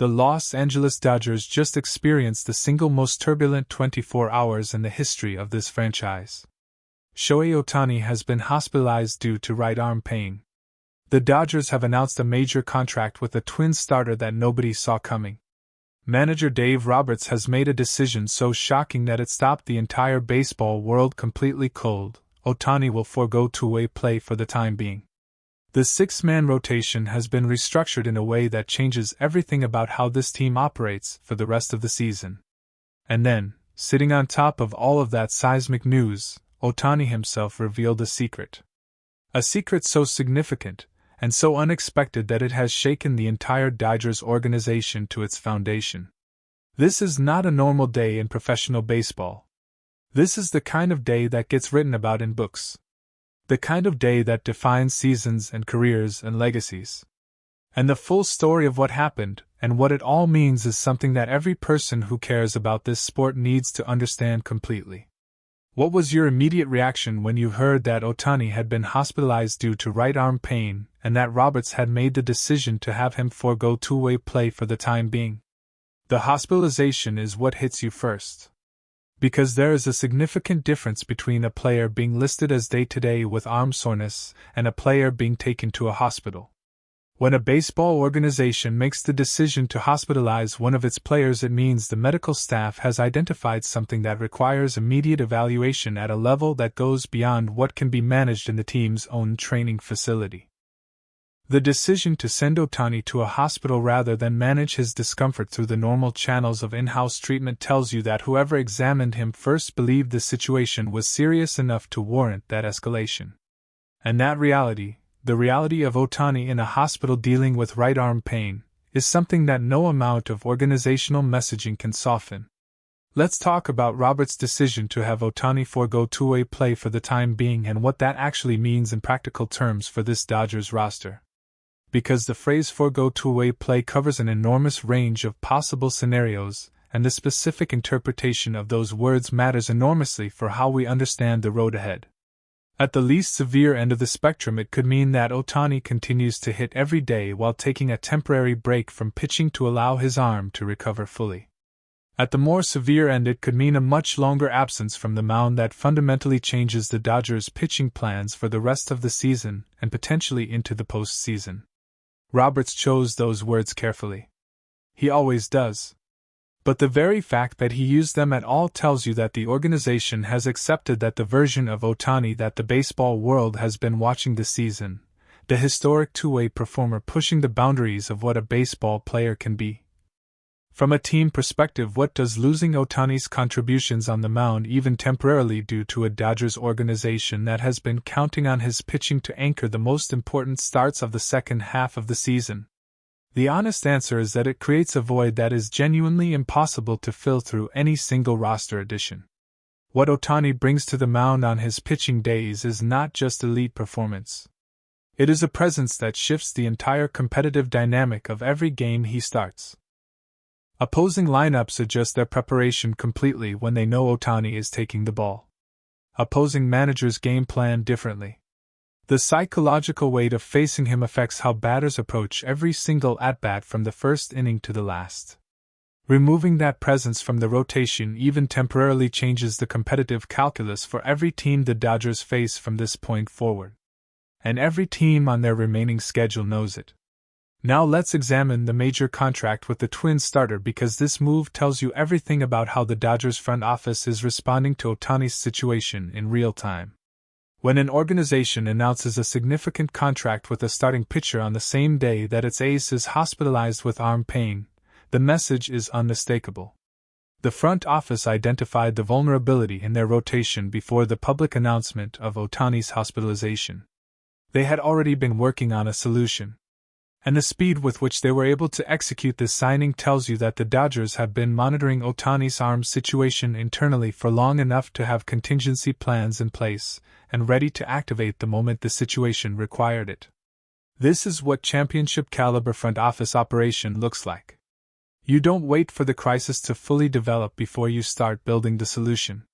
The Los Angeles Dodgers just experienced the single most turbulent 24 hours in the history of this franchise. Shohei Ohtani has been hospitalized due to right arm pain. The Dodgers have announced a major contract with a Twins starter that nobody saw coming. Manager Dave Roberts has made a decision so shocking that it stopped the entire baseball world completely cold. Ohtani will forgo two-way play for the time being. The six-man rotation has been restructured in a way that changes everything about how this team operates for the rest of the season. And then, sitting on top of all of that seismic news, Ohtani himself revealed a secret. A secret so significant and so unexpected that it has shaken the entire Dodgers organization to its foundation. This is not a normal day in professional baseball. This is the kind of day that gets written about in books. The kind of day that defines seasons and careers and legacies. And the full story of what happened and what it all means is something that every person who cares about this sport needs to understand completely. What was your immediate reaction when you heard that Ohtani had been hospitalized due to right arm pain and that Roberts had made the decision to have him forgo two-way play for the time being? The hospitalization is what hits you first. Because there is a significant difference between a player being listed as day-to-day with arm soreness and a player being taken to a hospital. When a baseball organization makes the decision to hospitalize one of its players, it means the medical staff has identified something that requires immediate evaluation at a level that goes beyond what can be managed in the team's own training facility. The decision to send Ohtani to a hospital rather than manage his discomfort through the normal channels of in-house treatment tells you that whoever examined him first believed the situation was serious enough to warrant that escalation. And that reality, the reality of Ohtani in a hospital dealing with right arm pain, is something that no amount of organizational messaging can soften. Let's talk about Roberts' decision to have Ohtani forgo two-way play for the time being and what that actually means in practical terms for this Dodgers roster. Because the phrase forgo two-way play covers an enormous range of possible scenarios, and the specific interpretation of those words matters enormously for how we understand the road ahead. At the least severe end of the spectrum, it could mean that Ohtani continues to hit every day while taking a temporary break from pitching to allow his arm to recover fully. At the more severe end, it could mean a much longer absence from the mound that fundamentally changes the Dodgers' pitching plans for the rest of the season and potentially into the postseason. Roberts chose those words carefully. He always does. But the very fact that he used them at all tells you that the organization has accepted that the version of Ohtani that the baseball world has been watching this season, the historic two-way performer pushing the boundaries of what a baseball player can be. From a team perspective, what does losing Ohtani's contributions on the mound even temporarily do to a Dodgers organization that has been counting on his pitching to anchor the most important starts of the second half of the season? The honest answer is that it creates a void that is genuinely impossible to fill through any single roster addition. What Ohtani brings to the mound on his pitching days is not just elite performance. It is a presence that shifts the entire competitive dynamic of every game he starts. Opposing lineups adjust their preparation completely when they know Ohtani is taking the ball. Opposing managers game plan differently. The psychological weight of facing him affects how batters approach every single at-bat from the first inning to the last. Removing that presence from the rotation even temporarily changes the competitive calculus for every team the Dodgers face from this point forward. And every team on their remaining schedule knows it. Now let's examine the major contract with the Twins starter, because this move tells you everything about how the Dodgers front office is responding to Ohtani's situation in real time. When an organization announces a significant contract with a starting pitcher on the same day that its ace is hospitalized with arm pain, the message is unmistakable. The front office identified the vulnerability in their rotation before the public announcement of Ohtani's hospitalization. They had already been working on a solution. And the speed with which they were able to execute this signing tells you that the Dodgers have been monitoring Ohtani's arm situation internally for long enough to have contingency plans in place and ready to activate the moment the situation required it. This is what championship-caliber front office operation looks like. You don't wait for the crisis to fully develop before you start building the solution.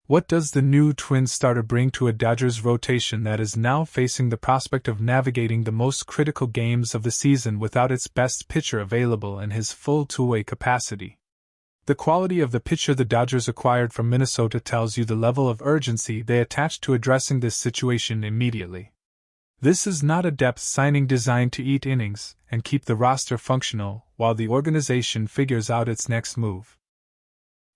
What does the new twin starter bring to a Dodgers rotation that is now facing the prospect of navigating the most critical games of the season without its best pitcher available in his full two-way capacity? The quality of the pitcher the Dodgers acquired from Minnesota tells you the level of urgency they attach to addressing this situation immediately. This is not a depth signing designed to eat innings and keep the roster functional while the organization figures out its next move.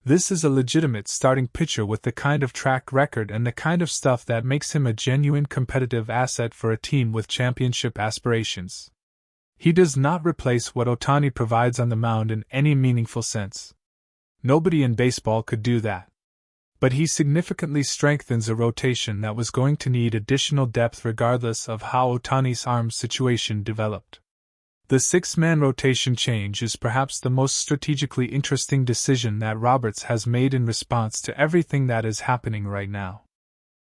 This is a legitimate starting pitcher with the kind of track record and the kind of stuff that makes him a genuine competitive asset for a team with championship aspirations. He does not replace what Ohtani provides on the mound in any meaningful sense. Nobody in baseball could do that. But he significantly strengthens a rotation that was going to need additional depth regardless of how Ohtani's arm situation developed. The six-man rotation change is perhaps the most strategically interesting decision that Roberts has made in response to everything that is happening right now.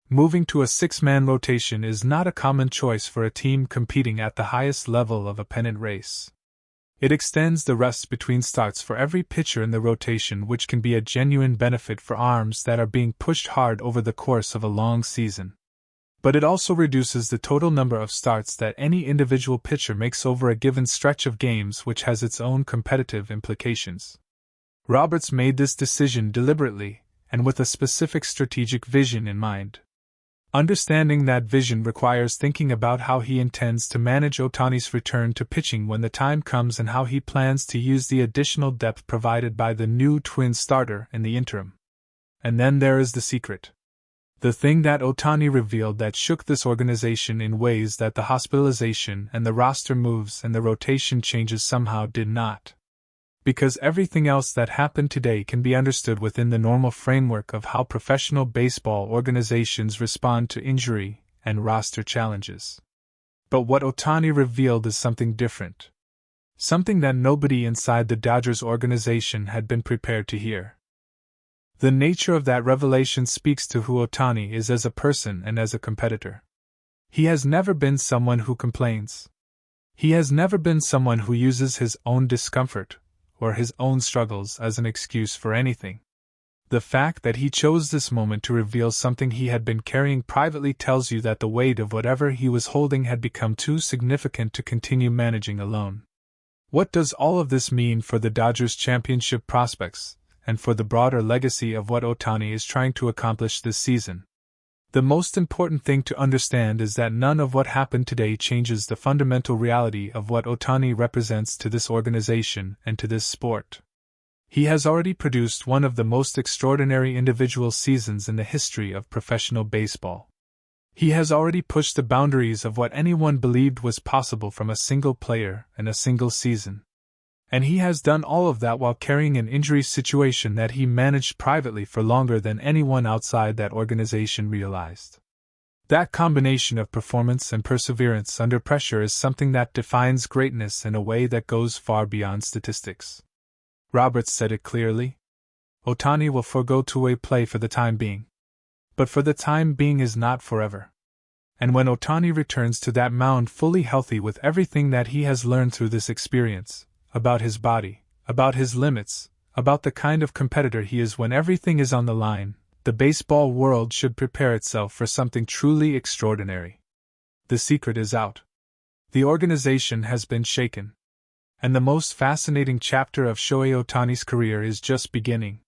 Moving to a six-man rotation is not a common choice for a team competing at the highest level of a pennant race. It extends the rest between starts for every pitcher in the rotation, which can be a genuine benefit for arms that are being pushed hard over the course of a long season. But it also reduces the total number of starts that any individual pitcher makes over a given stretch of games, which has its own competitive implications. Roberts made this decision deliberately, and with a specific strategic vision in mind. Understanding that vision requires thinking about how he intends to manage Ohtani's return to pitching when the time comes and how he plans to use the additional depth provided by the new twin starter in the interim. And then there is the secret. The thing that Ohtani revealed that shook this organization in ways that the hospitalization and the roster moves and the rotation changes somehow did not. Because everything else that happened today can be understood within the normal framework of how professional baseball organizations respond to injury and roster challenges. But what Ohtani revealed is something different. Something that nobody inside the Dodgers organization had been prepared to hear. The nature of that revelation speaks to who Ohtani is as a person and as a competitor. He has never been someone who complains. He has never been someone who uses his own discomfort or his own struggles as an excuse for anything. The fact that he chose this moment to reveal something he had been carrying privately tells you that the weight of whatever he was holding had become too significant to continue managing alone. What does all of this mean for the Dodgers' championship prospects, and for the broader legacy of what Ohtani is trying to accomplish this season? The most important thing to understand is that none of what happened today changes the fundamental reality of what Ohtani represents to this organization and to this sport. He has already produced one of the most extraordinary individual seasons in the history of professional baseball. He has already pushed the boundaries of what anyone believed was possible from a single player in a single season. And he has done all of that while carrying an injury situation that he managed privately for longer than anyone outside that organization realized. That combination of performance and perseverance under pressure is something that defines greatness in a way that goes far beyond statistics. Roberts said it clearly. Ohtani will forgo two-way play for the time being. But for the time being is not forever. And when Ohtani returns to that mound fully healthy with everything that he has learned through this experience, about his body, about his limits, about the kind of competitor he is when everything is on the line, the baseball world should prepare itself for something truly extraordinary. The secret is out. The organization has been shaken. And the most fascinating chapter of Shohei Ohtani's career is just beginning.